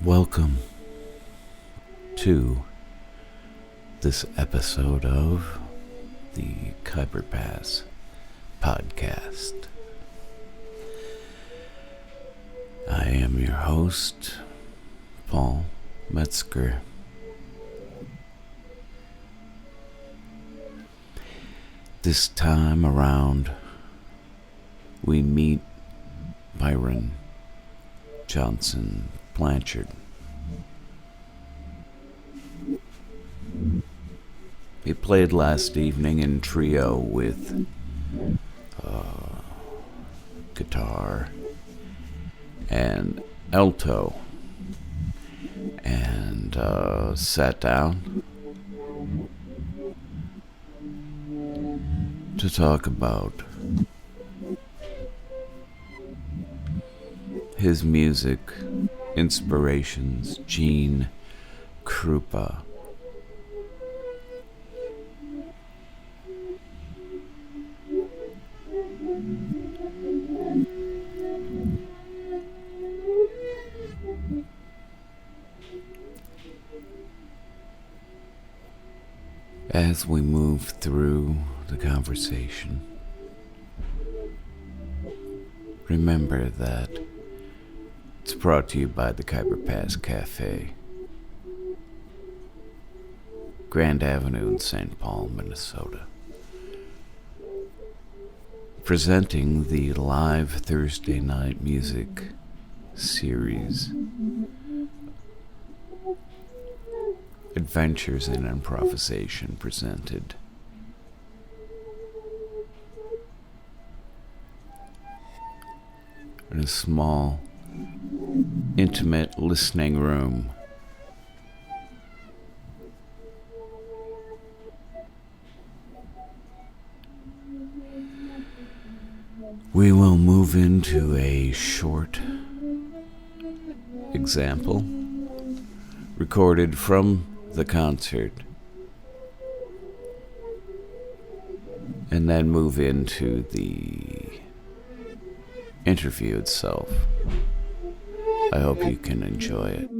Welcome to this episode of the Khyber Pass podcast. I am your host, Paul Metzger. This time around, we meet Byron Johnson-Blanchard. He played last evening in trio with guitar and alto, and sat down to talk about his music inspirations, Gene Krupa. As we move through the conversation, remember that it's brought to you by the Khyber Pass Cafe, Grand Avenue in St. Paul, Minnesota. Presenting the live Thursday night music series, Adventures in Improvisation, presented in a small, intimate listening room. We will move into a short example recorded from the concert, and then move into the interview itself. I hope you can enjoy it.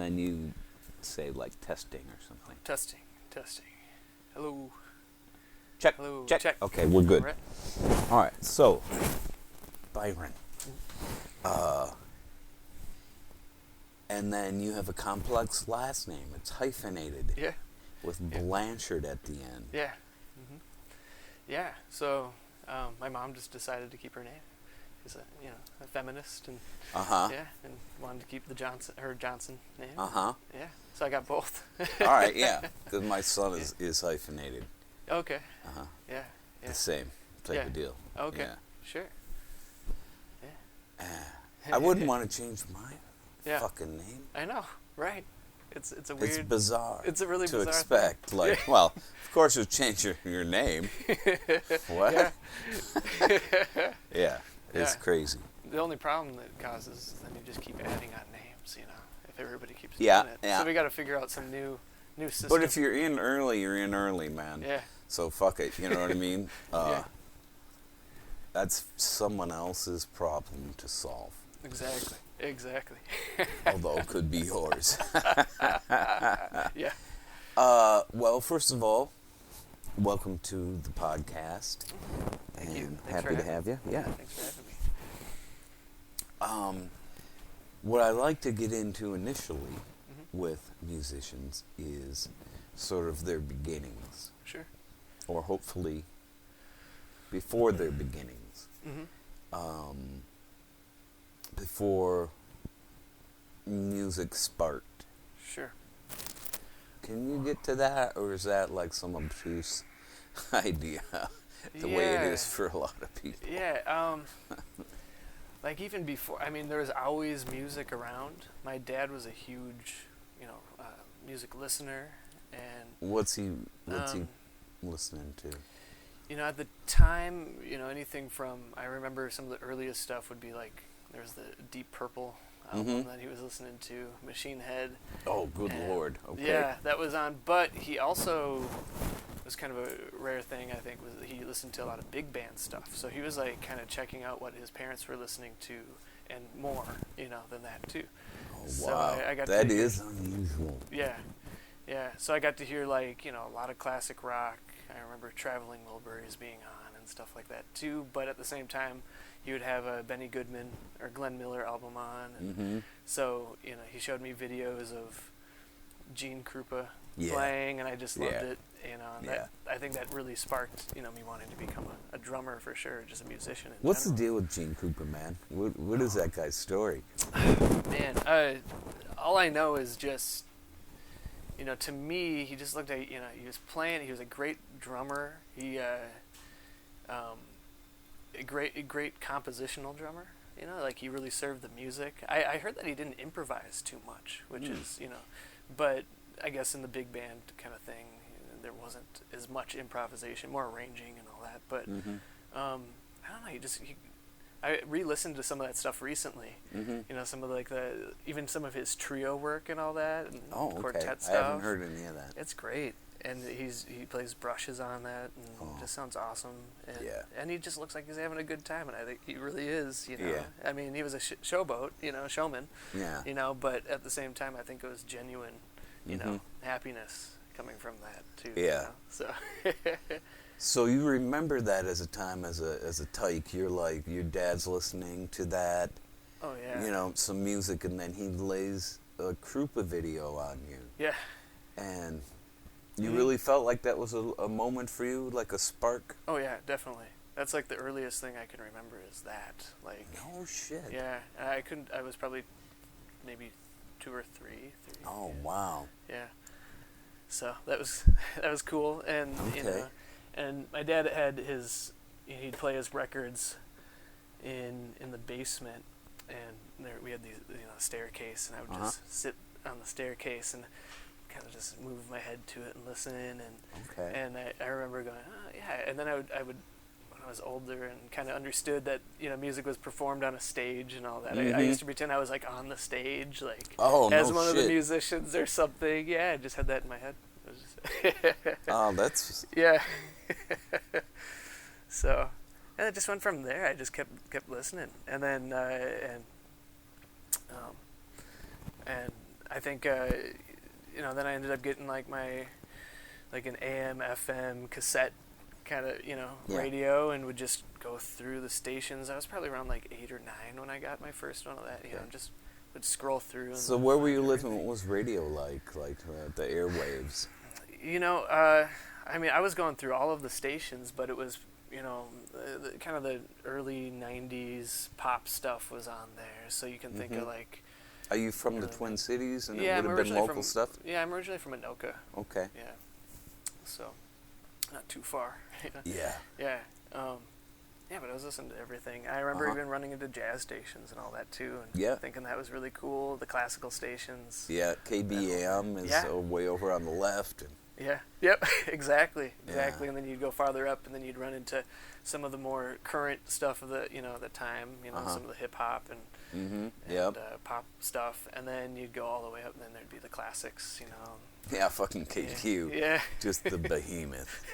then you say like testing or something. Testing. Hello. Check. Hello. Check. Okay, we're good. All All right. So, Byron. And then you have a complex last name. It's hyphenated. Yeah. With Blanchard at the end. Yeah. Mm-hmm. Yeah. So my mom just decided to keep her name. She's a feminist and yeah, and wanted to keep her Johnson name. Yeah. So I got both. All right. Yeah. Because my son is hyphenated. Okay. Yeah. The same type of deal. Okay. Yeah. Sure. Yeah. I wouldn't want to change my fucking name. I know. Right. It's a weird. It's bizarre. It's a really to bizarre expect. thing. Like, well, of course you change your name. What? Yeah. Yeah. It's crazy. The only problem that causes is then you just keep adding on names. If everybody keeps doing it. Yeah. So we got to figure out some new system. But if you're in early, man. Yeah. So fuck it. You know what I mean? That's someone else's problem to solve. Exactly. Although it could be yours. Yeah. Well, first of all, welcome to the podcast. Thank you. Happy to have you. Yeah. Thanks for having me. What I like to get into initially with musicians is sort of their beginnings. Sure. Or hopefully before their beginnings. Before music sparked. Sure. Can you get to that, or is that like some obtuse idea? The way it is for a lot of people. Yeah. Like even before, there was always music around. My dad was a huge, music listener, and what's he listening to? At the time, anything from, I remember some of the earliest stuff would be like, there's the Deep Purple album that he was listening to, Machine Head. Oh, good Lord. Okay. Yeah, that was on. But he also was kind of a rare thing, I think, was he listened to a lot of big band stuff. So he was like kind of checking out what his parents were listening to and more, than that too. Oh, so wow. I got that is unusual. Yeah. Yeah. So I got to hear like, a lot of classic rock. I remember Traveling Wilburys being on and stuff like that too. But at the same time, he would have a Benny Goodman or Glenn Miller album on. And so, he showed me videos of Gene Krupa playing, and I just loved it. And I think that really sparked, me wanting to become a drummer for sure, just a musician. What's the deal with Gene Krupa, man? What is that guy's story? Man, all I know is just, to me, he just looked at, he was playing. He was a great drummer. He, a great compositional drummer. Like he really served the music. I heard that he didn't improvise too much, which is, but I guess in the big band kind of thing, there wasn't as much improvisation, more arranging and all that. But I don't know. I re-listened to some of that stuff recently. Some of even some of his trio work and all that, and quartet stuff. I haven't heard any of that. It's great. And he plays brushes on that, and just sounds awesome. And he just looks like he's having a good time, and I think he really is. Yeah. He was a showboat, showman. Yeah. But at the same time, I think it was genuine, happiness coming from that too. Yeah. So. So you remember that as a time as a tyke, you're like your dad's listening to that. Oh yeah. Some music, and then he lays a Krupa video on you. Yeah. And you really felt like that was a moment for you, like a spark? Oh, yeah, definitely. That's like the earliest thing I can remember is that. Like, no shit. Yeah, I was probably maybe 2 or 3. Oh, wow. Yeah. So that was cool. And, and my dad had he'd play his records in the basement, and we had these, staircase, and I would just sit on the staircase and kind of just move my head to it and listen, and I remember going, oh, yeah, and then I would when I was older and kind of understood that music was performed on a stage and all that. I used to pretend I was like on the stage, like as one of the musicians or something. Yeah, I just had that in my head. Oh, that's yeah. So, and it just went from there. I just kept listening, and then and I think then I ended up getting like an AM FM cassette kind of radio, and would just go through the stations. I was probably around like 8 or 9 when I got my first one of that. Just would scroll through. So where were you living? What was radio like the airwaves? I mean, I was going through all of the stations, but it was kind of the early 90s pop stuff was on there. So you can think of like... Are you from the Twin Cities, and yeah, it would have been local stuff? Yeah, I'm originally from Anoka. Okay. Yeah. So, not too far. Yeah. Yeah. But I was listening to everything. I remember even running into jazz stations and all that too, and thinking that was really cool. The classical stations. Yeah, KBAM is way over on the left. And yeah. Yep. Exactly. Yeah. And then you'd go farther up, and then you'd run into some of the more current stuff of the the time. Some of the hip hop and pop stuff, and then you'd go all the way up, and then there'd be the classics. Yeah, fucking KQ. Yeah. Just the behemoth.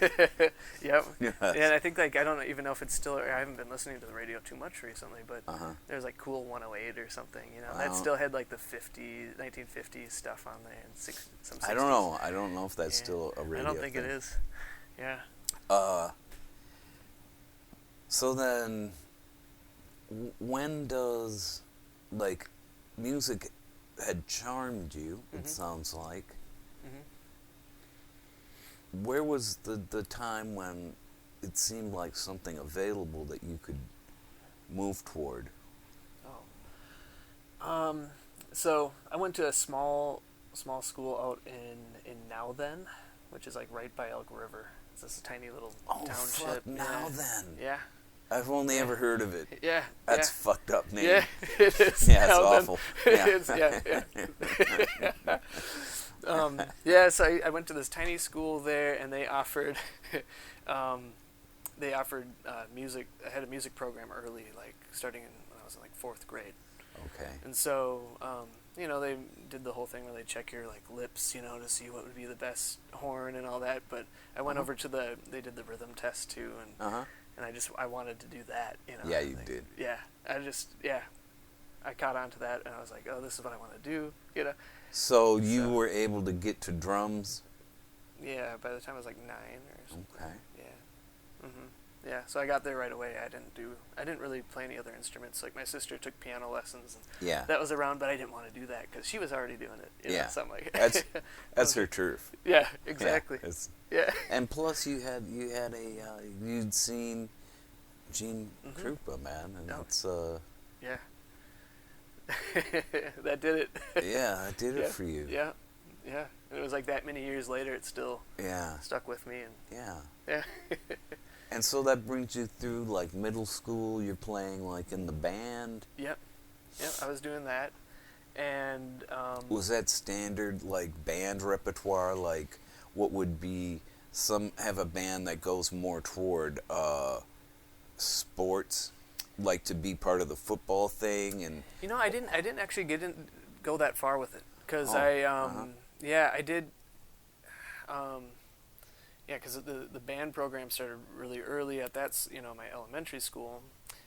Yep. Yes. Yeah, and I think I don't even know if it's still. I haven't been listening to the radio too much recently, but there's like Cool 108 or something. That still had like the 1950s stuff on there and some 60s. I don't know. I don't know if that's still a radio. I don't think it is. Yeah. So then, when does music had charmed you? It sounds like. Where was the time when it seemed like something available that you could move toward? So I went to a small school out in Now Then, which is like right by Elk River. It's this tiny little township. Fuck, Now Then. Yeah. I've only ever heard of it. Yeah. That's fucked up name. Yeah, it is. Yeah, it's awful. Yeah. It is, yeah. So I went to this tiny school there, and they offered music. I had a music program early, like starting when I was in like 4th grade. Okay. And so, they did the whole thing where they check your like lips, to see what would be the best horn and all that. But I went over to they did the rhythm test too, and I wanted to do that, Yeah, you did. Yeah, I caught on to that, and I was like, oh, this is what I want to do, So you were able to get to drums? Yeah, by the time I was like 9 or something. Okay. Yeah. Yeah, so I got there right away. I didn't really play any other instruments. Like my sister took piano lessons, and that was around, but I didn't want to do that because she was already doing it. So I'm like, that's her turf. Yeah, exactly. Yeah. And plus, you'd seen Gene Krupa, man, and that's yeah. That did it. Yeah, it did it for you. Yeah. Yeah. And it was like that many years later, it still stuck with me. And yeah. And so that brings you through like middle school. You're playing like in the band. Yep. I was doing that, and was that standard like band repertoire? Like, what would be some have a band that goes more toward sports, like to be part of the football thing, and I didn't actually go that far with it because I did. Because the band program started really early at my elementary school,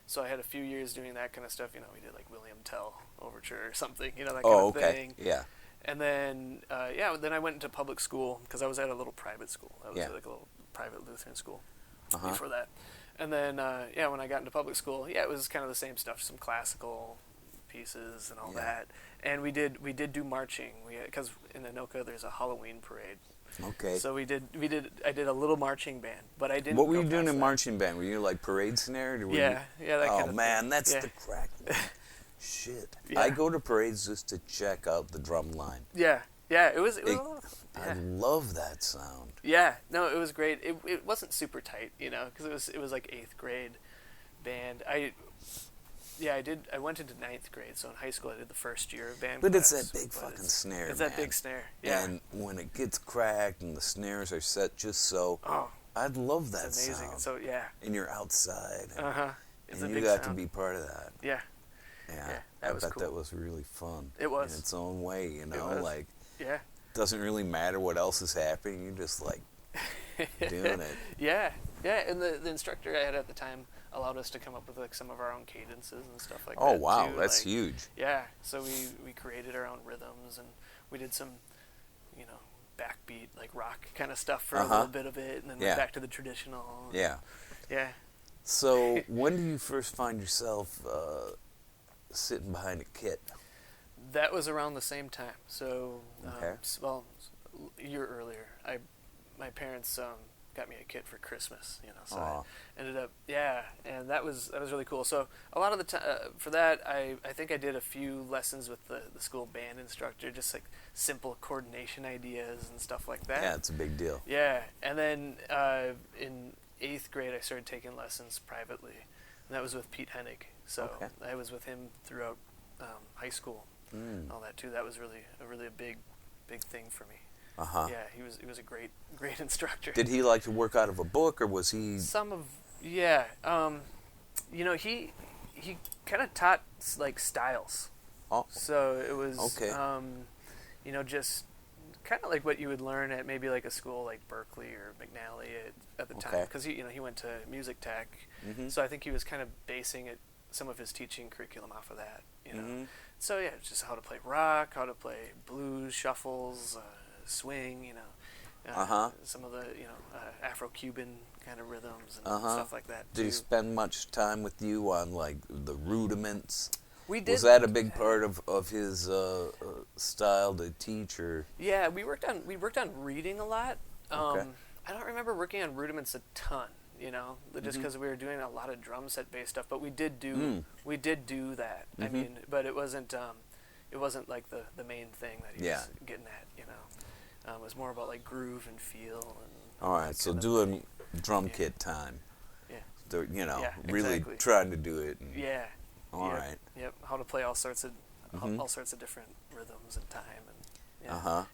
so I had a few years doing that kind of stuff. We did like William Tell Overture or something, that kind of thing. Yeah. And then then I went into public school because I was at a little private school. I was at like a little private Lutheran school before that. And then when I got into public school, it was kind of the same stuff, some classical pieces and all that. And we did do marching. Because in Anoka there's a Halloween parade. Okay. So I did a little marching band, but I didn't. What were you doing in marching band? Were you like parade snared? Or that kind of man, that's the crack. Shit. Yeah. I go to parades just to check out the drum line. Yeah. It was I love that sound. Yeah. No, it was great. It wasn't super tight, because it was like 8th grade band. I went into 9th grade, so in high school I did the first year of band. But it's that big fucking snare, It's that big snare, yeah. And when it gets cracked and the snares are set just so, I'd love that it's amazing. sound. So, yeah. And you're outside. It's and a you big got sound. to be part of that. Yeah. Yeah. That was cool. That was really fun. It was. In its own way, It was. like, yeah. doesn't really matter what else is happening. You're just like doing it. Yeah. Yeah, and the instructor I had at the time allowed us to come up with like some of our own cadences and stuff like Oh, that. wow, too. that's like, huge. Yeah, so we created our own rhythms, and we did some, backbeat like rock kind of stuff for a little bit of it, and then went back to the traditional. Yeah. Yeah. So when do you first find yourself sitting behind a kit? That was around the same time. So, Okay. A year earlier, my parents got me a kit for Christmas. So Aw. I ended up, and that was really cool. So a lot of the time for that, I think I did a few lessons with the school band instructor, just like simple coordination ideas and stuff like that. Yeah, it's a big deal. Yeah, and then in 8th grade, I started taking lessons privately, and that was with Pete Hennig. So I was with him throughout high school, all that too. That was really a big thing for me. Uh-huh. Yeah, he was a great instructor. Did he like to work out of a book, or was he? He kind of taught like styles. Oh. So it was Okay. just kind of like what you would learn at maybe like a school like Berkeley or McNally at the time, because he went to music tech. Mm-hmm. So I think he was kind of basing some of his teaching curriculum off of that. Mm-hmm. So yeah, it's just how to play rock, how to play blues, shuffles, swing, some of the Afro-Cuban kind of rhythms and stuff like that. Did he spend much time with you on like the rudiments? We did. Was that a big part of his style to teach, or? Yeah, we worked on reading a lot. Okay. I don't remember working on rudiments a ton, just because we were doing a lot of drum set based stuff. But we did do that. Mm-hmm. I mean, but it wasn't like the main thing that he was getting at. It was more about like groove and feel and. All right, so doing drum kit time. Yeah. Really exactly. trying to do it. Yeah. All right. Yep. How to play all sorts of different rhythms and time and.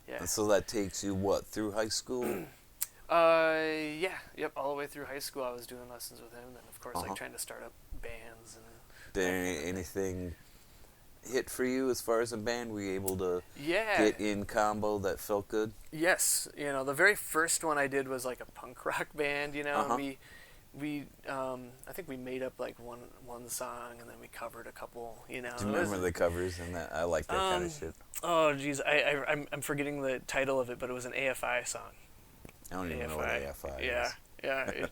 Yeah. And so that takes you what, through high school? Yeah. Yep. All the way through high school, I was doing lessons with him, and then of course like trying to start up bands and. Did anything hit for you as far as a band? Were you able to get in combo that felt good? Yes. The very first one I did was like a punk rock band. And we I think we made up like one song, and then we covered a couple. Do you remember the covers and that? I like that kind of shit. Oh geez, I'm forgetting the title of it, but it was an AFI song. I don't even know what AFI is. Yeah.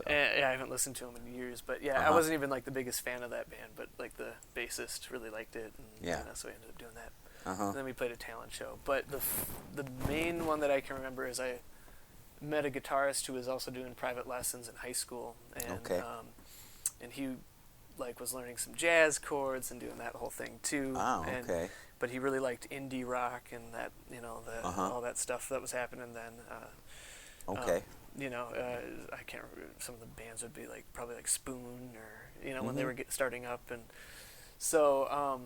I haven't listened to them in years, but I wasn't even like the biggest fan of that band, but like the bassist really liked it, and so we ended up doing that. And then we played a talent show. But the main one that I can remember is I met a guitarist who was also doing private lessons in high school, and he like was learning some jazz chords and doing that whole thing too. Oh, okay. But he really liked indie rock and that all that stuff that was happening then. Okay. I can't remember. Some of the bands would be like probably like Spoon, or when they were starting up, and so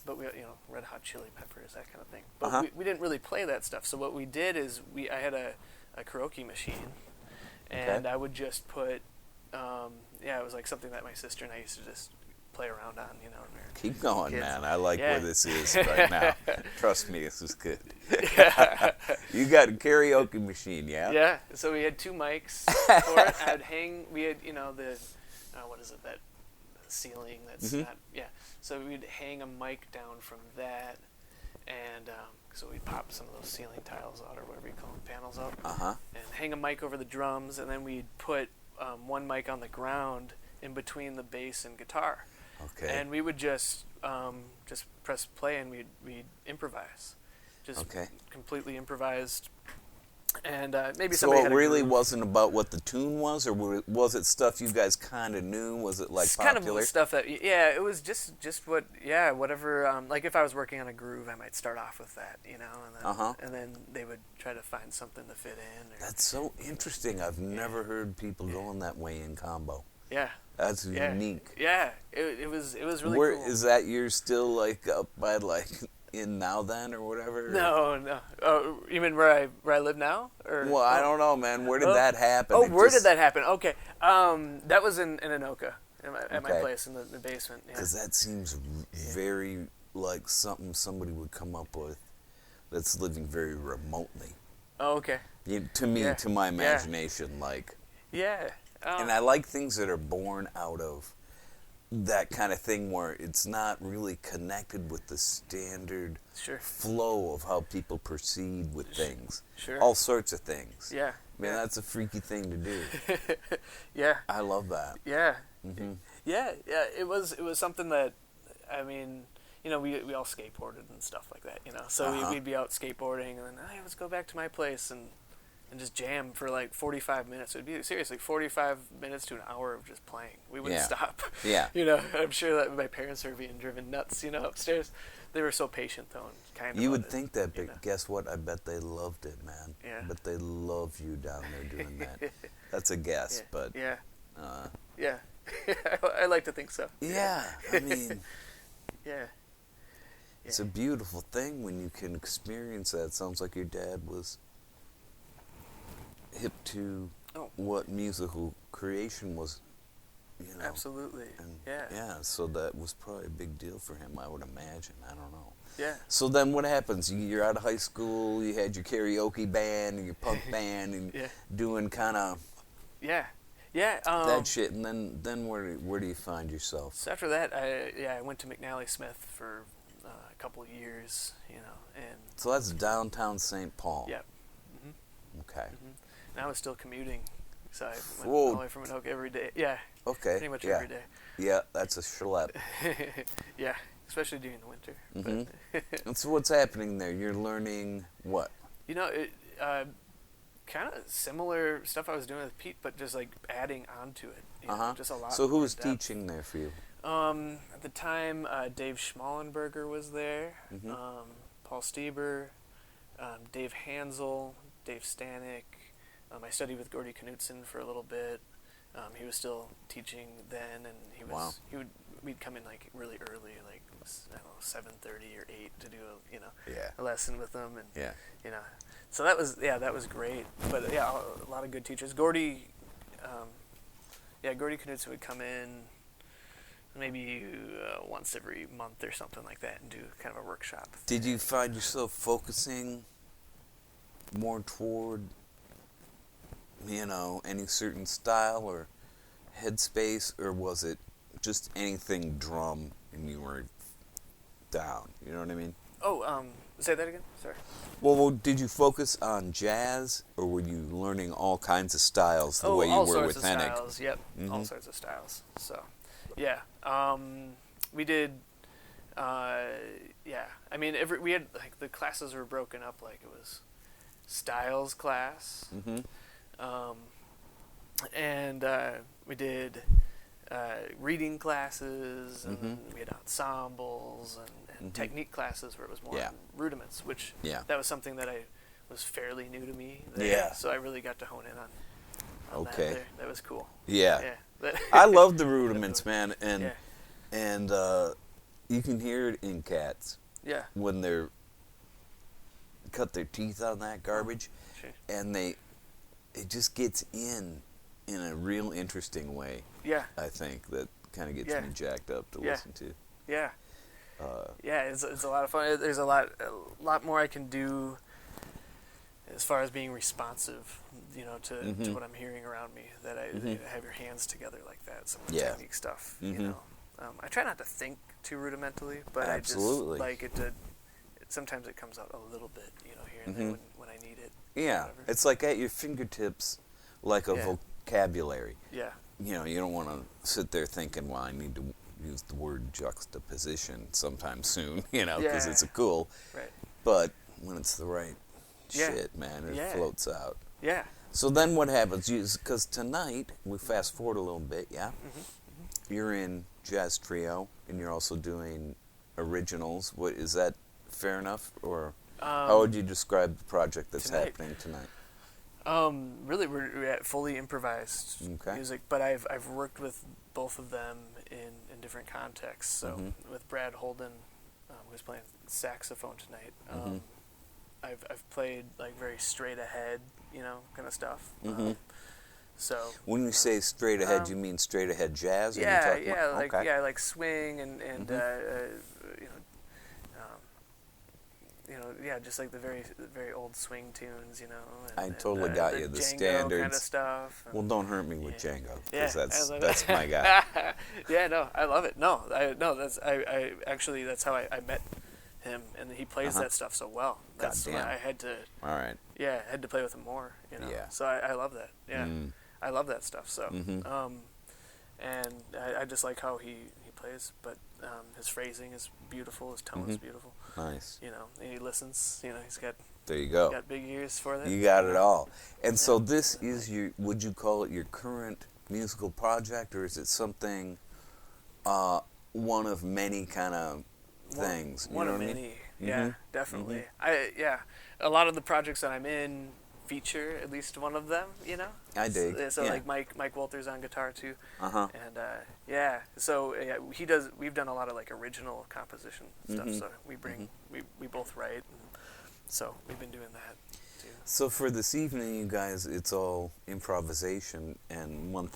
but we Red Hot Chili Peppers, that kind of thing. But we didn't really play that stuff. So what we did is I had a karaoke machine, and I would just put it was like something that my sister and I used to just play around on, Keep going, kids. Man. I like Yeah. where this is right now. Trust me, this is good. Yeah. You got a karaoke machine, yeah? Yeah. So we had 2 mics for it. We had the what is it, that ceiling that's not, so we'd hang a mic down from that, and so we'd pop some of those ceiling tiles out, or whatever you call them, panels out, and hang a mic over the drums, and then we'd put one mic on the ground in between the bass and guitar. Okay. And we would just press play, and we'd improvise, just completely improvised. And maybe so somebody it had a really groove. wasn't about what the tune was, or was it stuff you guys kind of knew? Was it like It's popular? kind of stuff that it was just whatever. Like if I was working on a groove, I might start off with that, and then they would try to find something to fit in. That's so interesting. I've never heard people going that way in combo. Yeah. That's unique. Yeah, it was really Where cool. is that? You're still like up by like in Now Then or whatever? No. Oh, you mean where I live now? Or well, I don't know, man. Where did that happen? Oh, where did that happen? Okay, that was in Anoka, at my place in the basement. Because that seems very like something somebody would come up with that's living very remotely. Oh, okay. To me, to my imagination, like. Yeah. And I like things that are born out of that kind of thing where it's not really connected with the standard flow of how people proceed with things. Sure. All sorts of things. Yeah. Man, that's a freaky thing to do. Yeah. I love that. Yeah. Mm-hmm. Yeah. It was something that, I mean, you know, we all skateboarded and stuff like that, you know. So we'd be out skateboarding and then, hey, let's go back to my place and just jam for like 45 minutes. It would be seriously 45 minutes to an hour of just playing. We wouldn't stop. Yeah. You know, I'm sure that my parents were being driven nuts, you know, upstairs. They were so patient though, and kind of. You would think that, but guess what? I bet they loved it, man. Yeah. I bet they love you down there doing that. That's a guess, but. Yeah. Yeah. I like to think so. Yeah. I mean. Yeah. It's a beautiful thing when you can experience that. It sounds like your dad was hip to what musical creation was, you know. Absolutely. And yeah, so that was probably a big deal for him, I would imagine. I don't know. Yeah. So then what happens? You're out of high school, you had your karaoke band and your punk band and doing kind of that shit, and then where do you find yourself? So after that, I went to McNally Smith for a couple of years, you know, and so that's downtown St. Paul. Yep. Mm-hmm. Okay. Mm-hmm. And I was still commuting, so I went all the way from Anoka every day. Yeah. Okay. Pretty much every day. Yeah, that's a schlep. Yeah, especially during the winter. Mm-hmm. And so what's happening there? You're learning what? You know, kind of similar stuff I was doing with Pete, but just like adding onto it. You know, just a lot. So who was teaching there for you? At the time, Dave Schmallenberger was there. Mm-hmm. Paul Stieber, Dave Hansel, Dave Stanek. I studied with Gordy Knutson for a little bit. He was still teaching then, and we'd come in like really early, like I don't know, 7:30 or 8 to do a lesson with them, and you know, so that was great. But a lot of good teachers. Gordy Knutson would come in maybe once every month or something like that and do kind of a workshop. Did you find yourself focusing more toward, you know, any certain style or headspace, or was it just anything drum and you were down? You know what I mean? Oh, say that again? Sorry. Well, did you focus on jazz, or were you learning all kinds of styles the way you were with Hennig? All sorts of styles, yep. Mm-hmm. All sorts of styles. So, yeah. We did, I mean, we had, like, the classes were broken up, like, it was styles class, and we did reading classes, and we had ensembles, and technique classes where it was more rudiments, which that was something that was fairly new to me. So I really got to hone in on that there. That was cool. Yeah. I love the rudiments, man, and you can hear it in cats. Yeah. When they're cut their teeth on that garbage, and it just gets in a real interesting way. Yeah. I think that kind of gets me jacked up to listen to. Yeah. It's a lot of fun. There's a lot more I can do as far as being responsive, you know, to what I'm hearing around me. That I have your hands together like that. Some of the technique stuff, you know. I try not to think too rudimentally, but I just like it to. Sometimes it comes out a little bit, you know, here and there when I need it. Yeah, it's like at your fingertips, like a vocabulary. Yeah. You know, you don't want to sit there thinking, well, I need to use the word juxtaposition sometime soon, you know, because it's a cool. Right. But when it's the right shit, man, it floats out. Yeah. So then what happens? Because tonight, we fast forward a little bit, you're in Jazz Trio, and you're also doing originals. What is that? Fair enough, or how would you describe the project that's happening tonight? Really, we're at fully improvised music, but I've worked with both of them in different contexts. So with Brad Holden, who's playing saxophone tonight, I've played like very straight ahead, you know, kind of stuff. So when you say straight ahead, you mean straight ahead jazz? Or like swing and you know, just like the very old swing tunes, I totally got you. The standards kind of stuff. Well, don't hurt me with Django, Yeah, because that's my guy. Yeah, no, I love it. That's how I met him, and he plays that stuff so well. That's why I had to. All right. Yeah, I had to play with him more. Yeah. So I love that. Yeah, I love that stuff. So, and I just like how he plays, but his phrasing is beautiful. His tone is beautiful. Nice. And he listens. He's got. There you go. Got big ears for that. You got it all. And so this is would you call it your current musical project, or is it something, one of many kind of things? One of many. Yeah, definitely. A lot of the projects that I'm in feature at least one of them, I dig. So like Mike Walters on guitar too. And we've done a lot of like original composition stuff, so we both write, and so we've been doing that too. So for this evening, you guys, it's all improvisation, and one of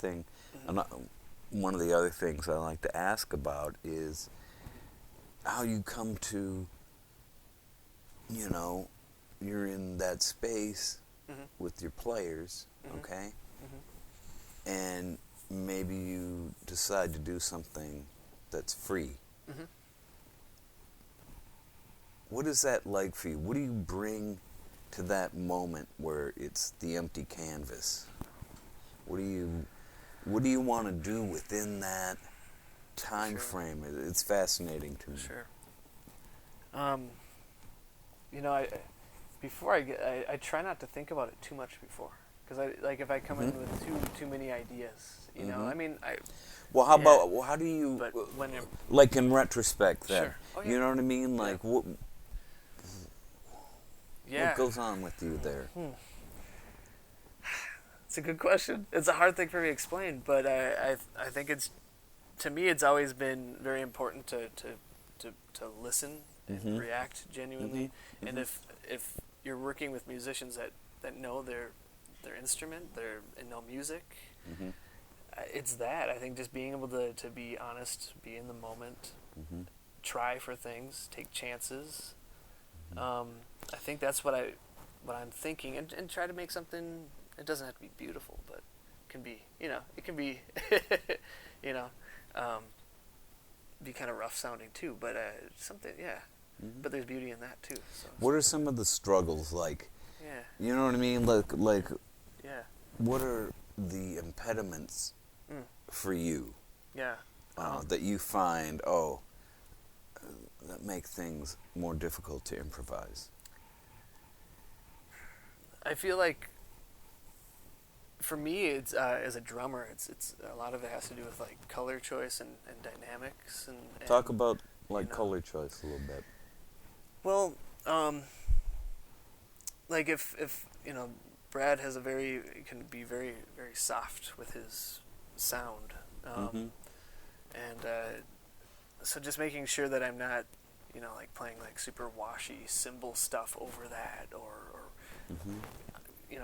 the other things I like to ask about is how you come to, you're in that space with your players, okay? And maybe you decide to do something that's free. What is that like for you? What do you bring to that moment where it's the empty canvas? What do you want to do within that time frame? It's fascinating to me. Sure. I try not to think about it too much before, because if I come in with too many ideas, Well, how about how do you? But when like in retrospect, then you know what I mean? Like what? Yeah. What goes on with you there? It's a good question. It's a hard thing for me to explain, but I think to me it's always been very important to listen and react genuinely. And if you're working with musicians that know their instrument, and know music, it's that. I think just being able to be honest, be in the moment, try for things, take chances. I think that's what I'm thinking, and try to make something. It doesn't have to be beautiful, but it can be. It can be, be kind of rough sounding too. But something, yeah. But there's beauty in that too. So. What are some of the struggles like? Yeah. You know what I mean? Like. Yeah. What are the impediments for you? Yeah. That you find that make things more difficult to improvise. I feel like, for me, it's as a drummer, it's a lot of it has to do with like color choice and dynamics and talk about color choice a little bit. Well, like if Brad can be very very soft with his sound, and so just making sure that I'm not like playing like super washy cymbal stuff over that, or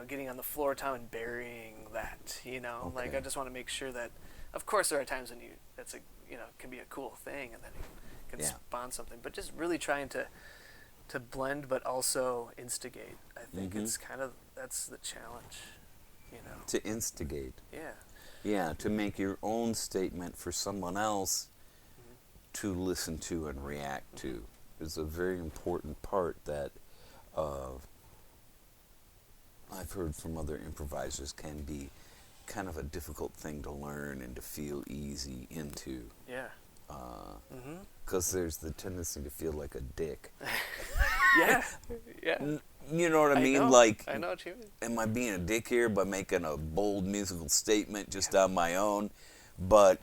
getting on the floor tom and burying that, Okay. Like I just want to make sure that, of course there are times when that's can be a cool thing, and then you can spawn something, but just really trying to blend but also instigate. I think it's kind of, that's the challenge, To instigate. Yeah. Yeah, to make your own statement for someone else to listen to and react to is a very important part that I've heard from other improvisers can be kind of a difficult thing to learn and to feel easy into. Yeah. Because there's the tendency to feel like a dick. Yeah. Yeah. You know what I mean? Know. Like, I know what you mean. Am I being a dick here by making a bold musical statement just on my own? But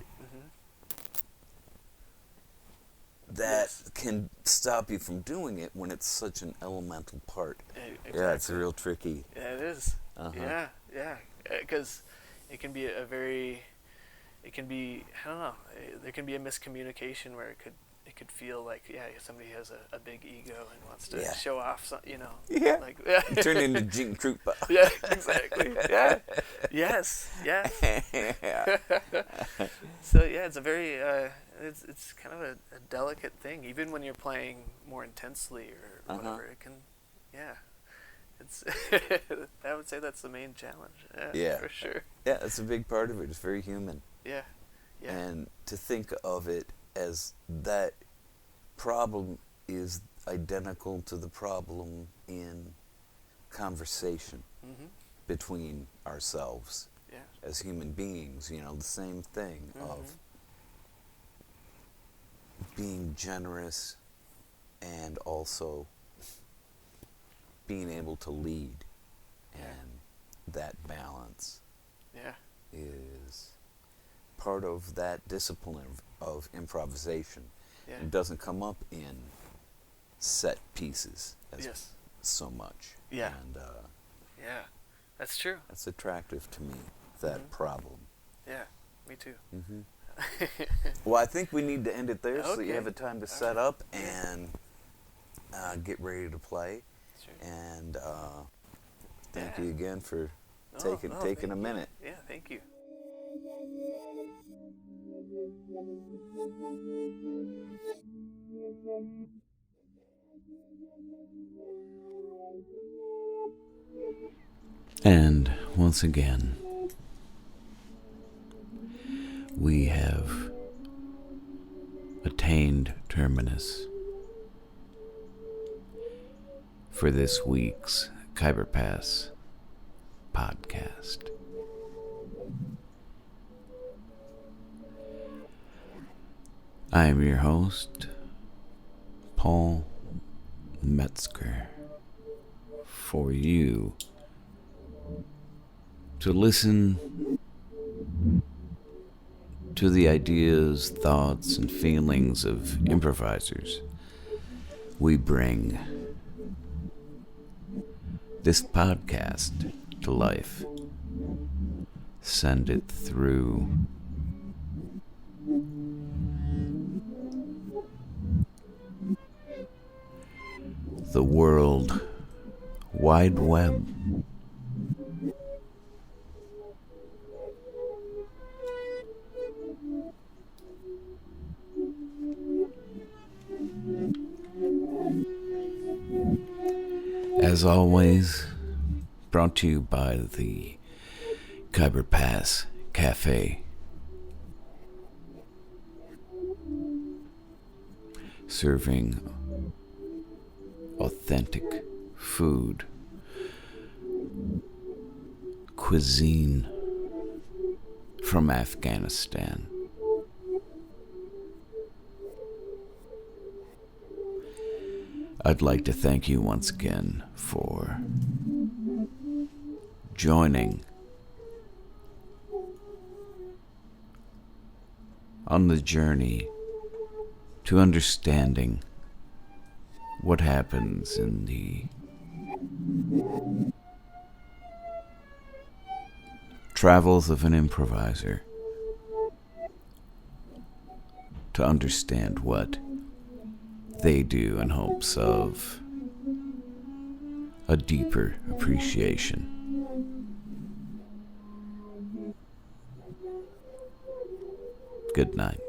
that can stop you from doing it when it's such an elemental part. Exactly. Yeah, it's real tricky. Yeah, it is. Yeah, because it can be I don't know, there can be a miscommunication where it could feel like somebody has a big ego and wants to show off something, like turn into Jing Krupa. Yeah, exactly. Yeah. Yes. So it's a very it's kind of a delicate thing, even when you're playing more intensely or whatever. It can it's I would say that's the main challenge. Yeah, for sure. Yeah, that's a big part of it. It's very human. Yeah. And to think of it as that problem is identical to the problem in conversation between ourselves as human beings, the same thing of being generous and also being able to lead, and that balance is part of that discipline of improvisation. It doesn't come up in set pieces as so much. And that's true. That's attractive to me, that problem. Yeah, me too. Well, I think we need to end it there so you have a time to set up and get ready to play. Sure. And thank you again for taking a minute. Yeah, thank you. And once again, we have attained terminus for this week's Khyber Pass podcast. I am your host, Paul Metzger, for you to listen to the ideas, thoughts, and feelings of improvisers. We bring this podcast to life. Send it through the World Wide Web. As always, brought to you by the Khyber Pass Cafe. Serving authentic food, cuisine from Afghanistan. I'd like to thank you once again for joining on the journey to understanding what happens in the travels of an improviser, to understand what they do in hopes of a deeper appreciation. Good night.